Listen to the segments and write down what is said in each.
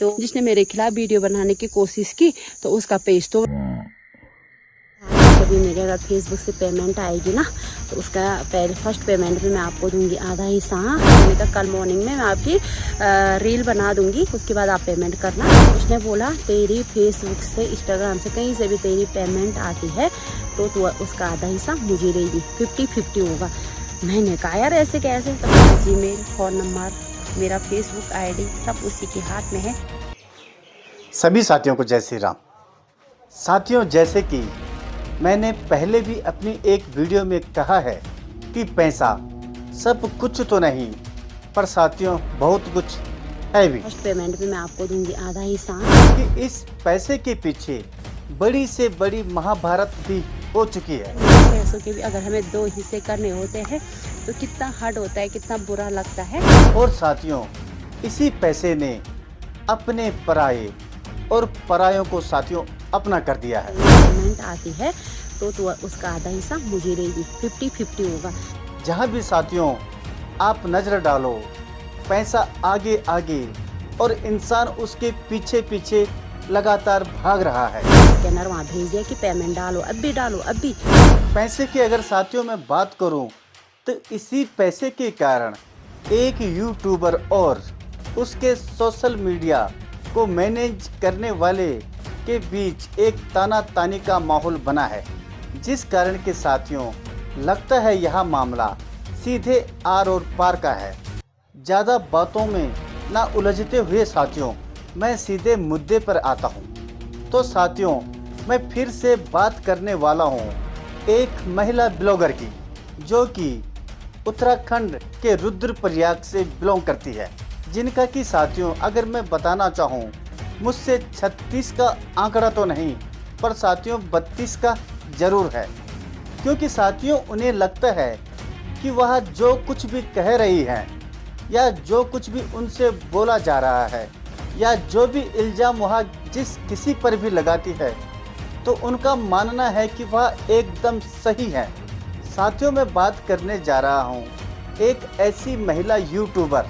सकते हो। जिसने मेरे खिलाफ वीडियो बनाने की कोशिश की तो उसका पेज तो कभी मेरे अगर फेसबुक से पेमेंट आएगी ना तो उसका पहले फर्स्ट पेमेंट में मैं आपको दूंगी आधा हिस्सा। मैंने कहा कल मॉर्निंग में मैं आपकी रील बना दूंगी, उसके बाद आप पेमेंट करना। उसने बोला तेरी फेसबुक से इंस्टाग्राम से कहीं से भी तेरी पेमेंट आती है तो तू उसका आधा हिस्सा मुझे देगी, 50-50 होगा। मैंने कहा यार ऐसे कैसे। तो मेरा जीमेल, फ़ोन नंबर, मेरा फेसबुक आईडी सब उसी के हाथ में है। सभी साथियों को जय श्री राम। साथियों, जैसे कि मैंने पहले भी अपनी एक वीडियो में कहा है कि पैसा सब कुछ तो नहीं, पर साथियों बहुत कुछ है भी। फर्स्ट पेमेंट में मैं आपको दूंगी आधा हिस्सा। कि इस पैसे के पीछे बड़ी से बड़ी महाभारत भी हो चुकी है। पैसों के भी अगर हमें 2 हिस्से करने होते हैं तो कितना हार्ड होता है, कितना बुरा लगता है। और साथियों, इसी पैसे ने अपने पराये और परायों को साथियों अपना कर दिया है। पेमेंट आती है तो उसका आधा हिस्सा मुझे देगी, 50-50 होगा। जहाँ भी साथियों आप नजर डालो, पैसा आगे आगे और इंसान उसके पीछे पीछे लगातार भाग रहा है। स्कैनर वहाँ भेज दिया कि पेमेंट डालो, अब भी डालो, अब भी। पैसे की अगर साथियों मैं बात करूं तो इसी पैसे के कारण एक यूट्यूबर और उसके सोशल मीडिया को मैनेज करने वाले के बीच एक तानातानी का माहौल बना है, जिस कारण के साथियों लगता है यह मामला सीधे आर और पार का है। ज़्यादा बातों में ना उलझते हुए साथियों मैं सीधे मुद्दे पर आता हूँ। तो साथियों, मैं फिर से बात करने वाला हूँ एक महिला ब्लॉगर की, जो कि उत्तराखंड के रुद्रप्रयाग से बिलोंग करती है, जिनका कि साथियों अगर मैं बताना चाहूँ, मुझसे 36 का आंकड़ा तो नहीं, पर साथियों 32 का ज़रूर है। क्योंकि साथियों उन्हें लगता है कि वह जो कुछ भी कह रही हैं या जो कुछ भी उनसे बोला जा रहा है या जो भी इल्ज़ाम वह जिस किसी पर भी लगाती है तो उनका मानना है कि वह एकदम सही है। साथियों, मैं बात करने जा रहा हूँ एक ऐसी महिला यूट्यूबर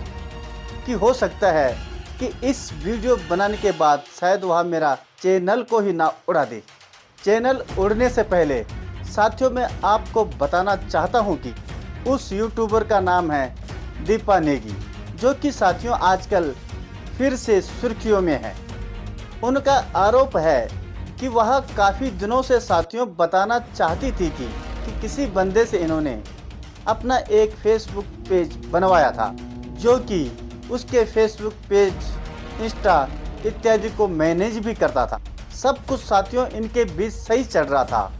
की, हो सकता है कि इस वीडियो बनाने के बाद शायद वह मेरा चैनल को ही ना उड़ा दे। चैनल उड़ने से पहले साथियों मैं आपको बताना चाहता हूं कि उस यूट्यूबर का नाम है दीपा नेगी, जो कि साथियों आजकल फिर से सुर्खियों में है। उनका आरोप है कि वह काफ़ी दिनों से साथियों बताना चाहती थी कि किसी बंदे से इन्होंने अपना एक फेसबुक पेज बनवाया था, जो कि उसके फेसबुक पेज, इंस्टा इत्यादि को मैनेज भी करता था। सब कुछ साथियों इनके बीच सही चल रहा था,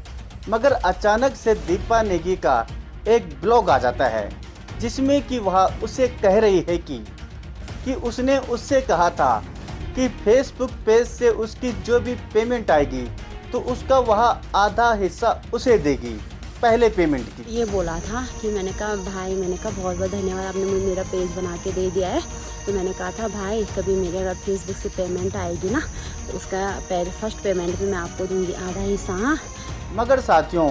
मगर अचानक से दीपा नेगी का एक ब्लॉग आ जाता है जिसमें कि वह उसे कह रही है कि उसने उससे कहा था कि फेसबुक पेज से उसकी जो भी पेमेंट आएगी तो उसका वह आधा हिस्सा उसे देगी पहले पेमेंट की। ये बोला था कि मैंने कहा भाई, मैंने कहा बहुत बहुत धन्यवाद, आपने मुझे मेरा पेज बना के दे दिया है। तो मैंने कहा था भाई कभी मेरे अगर फेसबुक से पेमेंट आएगी ना तो उसका पहले फर्स्ट पेमेंट में मैं आपको दूंगी आधा हिस्सा। मगर साथियों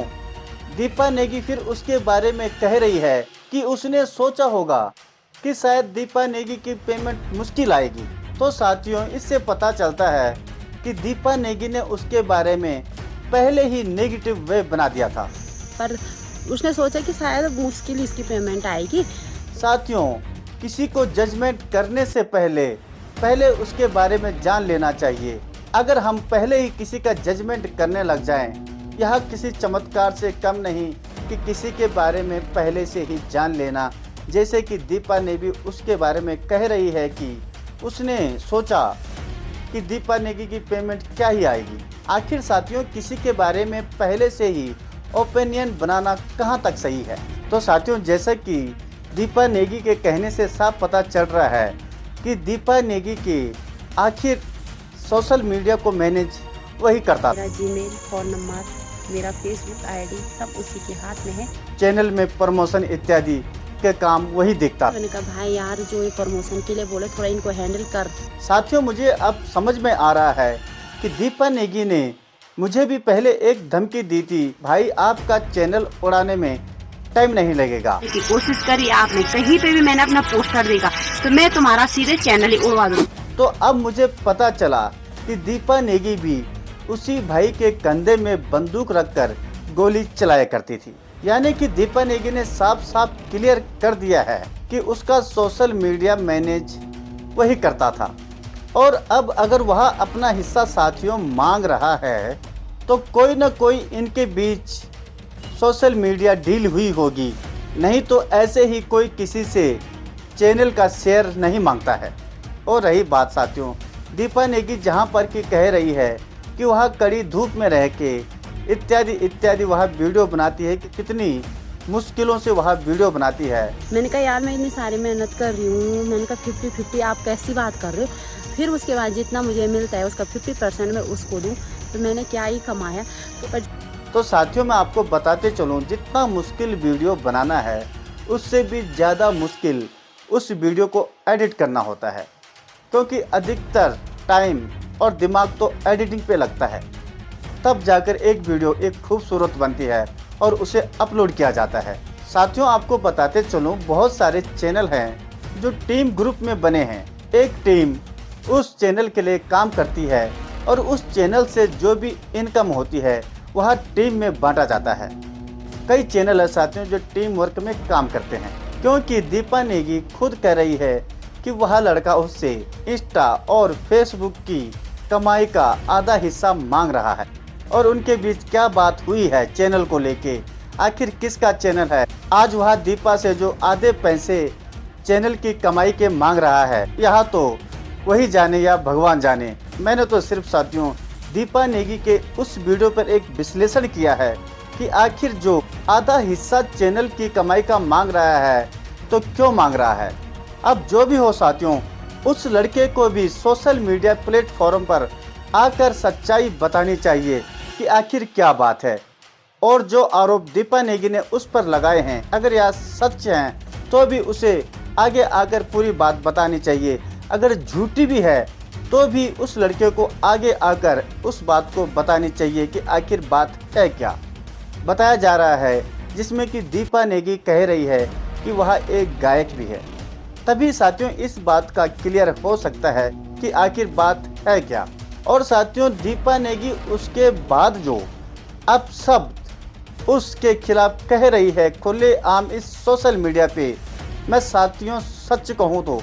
दीपा नेगी फिर उसके बारे में कह रही है कि उसने सोचा होगा कि शायद दीपा नेगी की पेमेंट मुश्किल आएगी। तो साथियों इससे पता चलता है कि दीपा नेगी ने उसके बारे में पहले ही नेगेटिव वे बना दिया था, पर उसने सोचा कि शायद मुश्किल इसकी पेमेंट आएगी। साथियों किसी को जजमेंट करने से पहले उसके बारे में जान लेना चाहिए। अगर हम पहले ही किसी का जजमेंट करने लग जाएं, यह किसी चमत्कार से कम नहीं कि किसी के बारे में पहले से ही जान लेना। जैसे कि दीपा ने भी उसके बारे में कह रही है कि उसने सोचा कि दीपा नेगी की पेमेंट क्या ही आएगी। आखिर साथियों किसी के बारे में पहले से ही ओपिनियन बनाना कहाँ तक सही है। तो साथियों जैसा कि दीपा नेगी के कहने से साफ पता चल रहा है कि दीपा नेगी के आखिर सोशल मीडिया को मैनेज वही करता। मेरा जीमेल, फ़ोन नंबर, मेरा फेसबुक आईडी सब उसी के हाथ में है। चैनल में प्रमोशन इत्यादि के काम वही देखता। मैंने कहा भाई यार जो ये प्रमोशन के लिए बोले थोड़ा इनको हैंडल कर। साथियों मुझे अब समझ में आ रहा है कि दीपा नेगी ने मुझे भी पहले एक धमकी दी थी, भाई आपका चैनल उड़ाने में टाइम नहीं लगेगा। कोशिश करी आपने, कहीं पे भी मैंने अपना पोस्टर देखा तो मैं तुम्हारा सीधे चैनल ही उड़वा दूँ। तो अब मुझे पता चला कि दीपा नेगी भी उसी भाई के कंधे में बंदूक रखकर गोली चलाया करती थी। यानी कि दीपा नेगी ने साफ साफ क्लियर कर दिया है कि उसका सोशल मीडिया मैनेज वही करता था। और अब अगर वह अपना हिस्सा साथियों मांग रहा है तो कोई न कोई इनके बीच सोशल मीडिया डील हुई होगी, नहीं तो ऐसे ही कोई किसी से चैनल का शेयर नहीं मांगता है। और रही बात साथियों दीपा नेगी जहां पर कि कह रही है कि वह कड़ी धूप में रह के इत्यादि इत्यादि वह वीडियो बनाती है कि कितनी मुश्किलों से वह वीडियो बनाती है। मैंने कहा यार मैं इतनी सारी मेहनत कर रही हूँ, मैंने कहा 50-50 आप कैसी बात कर रहे हो। फिर उसके बाद जितना मुझे मिलता है उसका 50% मैं उसको दूँ, तो मैंने क्या ही कमाया। तो साथियों मैं आपको बताते चलूँ, जितना मुश्किल वीडियो बनाना है उससे भी ज़्यादा मुश्किल उस वीडियो को एडिट करना होता है, क्योंकि अधिकतर टाइम और दिमाग तो एडिटिंग पे लगता है, तब जाकर एक वीडियो एक खूबसूरत बनती है और उसे अपलोड किया जाता है। साथियों आपको बताते चलूँ, बहुत सारे चैनल हैं जो टीम ग्रुप में बने हैं। एक टीम उस चैनल के लिए काम करती है और उस चैनल से जो भी इनकम होती है वह टीम में बांटा जाता है। कई चैनल है साथियों जो टीम वर्क में काम करते हैं, क्योंकि दीपा नेगी खुद कह रही है कि वह लड़का उससे इंस्टा और फेसबुक की कमाई का आधा हिस्सा मांग रहा है। और उनके बीच क्या बात हुई है चैनल को लेके, आखिर किसका चैनल है, आज वह दीपा से जो आधे पैसे चैनल की कमाई के मांग रहा है, यह तो वही जाने या भगवान जाने। मैंने तो सिर्फ साथियों दीपा नेगी के उस वीडियो पर एक विश्लेषण किया है कि आखिर जो आधा हिस्सा चैनल की कमाई का मांग रहा है तो क्यों मांग रहा है। अब जो भी हो साथियों, उस लड़के को भी सोशल मीडिया प्लेटफॉर्म पर आकर सच्चाई बतानी चाहिए कि आखिर क्या बात है। और जो आरोप दीपा नेगी ने उस पर लगाए हैं, अगर यह सच हैं तो भी उसे आगे आकर पूरी बात बतानी चाहिए। अगर झूठी भी है तो भी उस लड़के को आगे आकर उस बात को बतानी चाहिए कि आखिर बात है क्या। बताया जा रहा है जिसमें कि दीपा नेगी कह रही है कि वह एक गायक भी है, तभी साथियों इस बात का क्लियर हो सकता है कि आखिर बात है क्या। और साथियों दीपा नेगी उसके बाद जो अब शब्द उसके खिलाफ कह रही है खुलेआम इस सोशल मीडिया पे, मैं साथियों सच कहूँ तो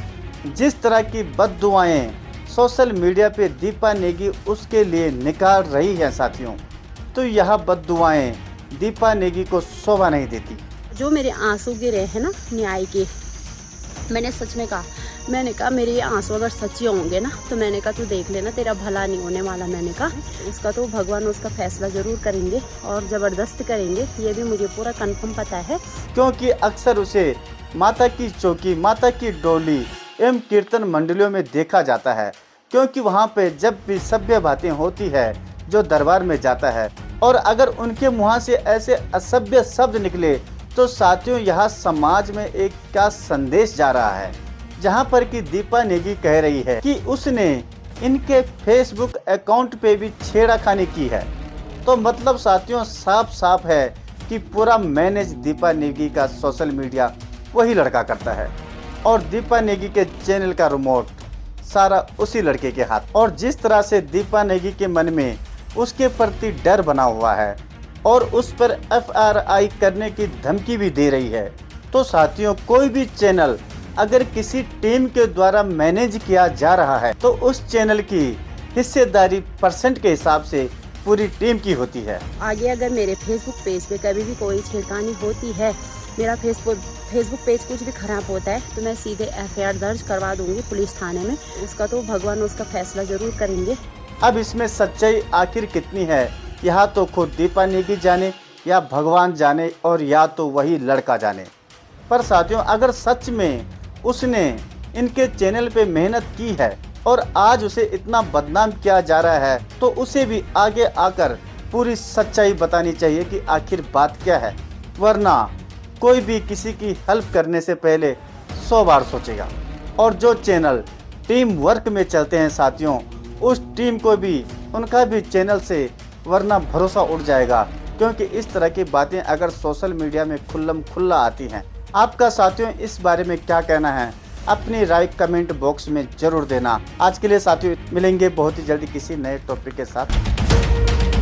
जिस तरह की बद्दुआएं सोशल मीडिया पे दीपा नेगी उसके लिए निकाल रही है साथियों, तो यह बद्दुआएं दीपा नेगी को शोभा नहीं देती। जो मेरे आंसू गिरे हैं ना न्याय के, मैंने सच में कहा, मैंने कहा मेरे ये आंसू अगर सच्चे होंगे ना तो मैंने कहा तू देख लेना तेरा भला नहीं होने वाला। मैंने कहा उसका तो भगवान उसका फैसला जरूर करेंगे और ज़बरदस्त करेंगे, ये भी मुझे पूरा कंफर्म पता है। क्योंकि अक्सर उसे माता की चौकी, माता की डोली एवं कीर्तन मंडलियों में देखा जाता है, क्योंकि वहाँ पे जब भी सभ्य बातें होती है जो दरबार में जाता है और अगर उनके मुँह से ऐसे असभ्य शब्द निकले तो साथियों यह समाज में एक क्या संदेश जा रहा है, जहां पर कि दीपा नेगी कह रही है कि उसने इनके फेसबुक अकाउंट पे भी छेड़खानी की है। तो मतलब साथियों साफ साफ है कि पूरा मैनेज दीपा नेगी का सोशल मीडिया वही लड़का करता है और दीपा नेगी के चैनल का रिमोट सारा उसी लड़के के हाथ। और जिस तरह से दीपा नेगी के मन में उसके प्रति डर बना हुआ है और उस पर FRI करने की धमकी भी दे रही है, तो साथियों कोई भी चैनल अगर किसी टीम के द्वारा मैनेज किया जा रहा है तो उस चैनल की हिस्सेदारी % के हिसाब से पूरी टीम की होती है। आगे अगर मेरे फेसबुक पेज पे कभी भी कोई छेड़खानी होती है, मेरा फेसबुक पेज कुछ भी खराब होता है तो मैं सीधे FIR दर्ज करवा दूंगी पुलिस थाने में। उसका तो भगवान उसका फैसला जरूर करेंगे। अब इसमें सच्चाई आखिर कितनी है यह तो खुद दीपा नेगी जाने या भगवान जाने और या तो वही लड़का जाने। पर साथियों अगर सच में उसने इनके चैनल पे मेहनत की है और आज उसे इतना बदनाम किया जा रहा है तो उसे भी आगे आकर पूरी सच्चाई बतानी चाहिए कि आखिर बात क्या है, वरना कोई भी किसी की हेल्प करने से पहले 100 बार सोचेगा। और जो चैनल टीम वर्क में चलते हैं साथियों, उस टीम को भी उनका भी चैनल से वरना भरोसा उठ जाएगा, क्योंकि इस तरह की बातें अगर सोशल मीडिया में खुल्लम खुल्ला आती हैं। आपका साथियों इस बारे में क्या कहना है? अपनी राय कमेंट बॉक्स में जरूर देना। आज के लिए साथियों मिलेंगे बहुत ही जल्दी किसी नए टॉपिक के साथ।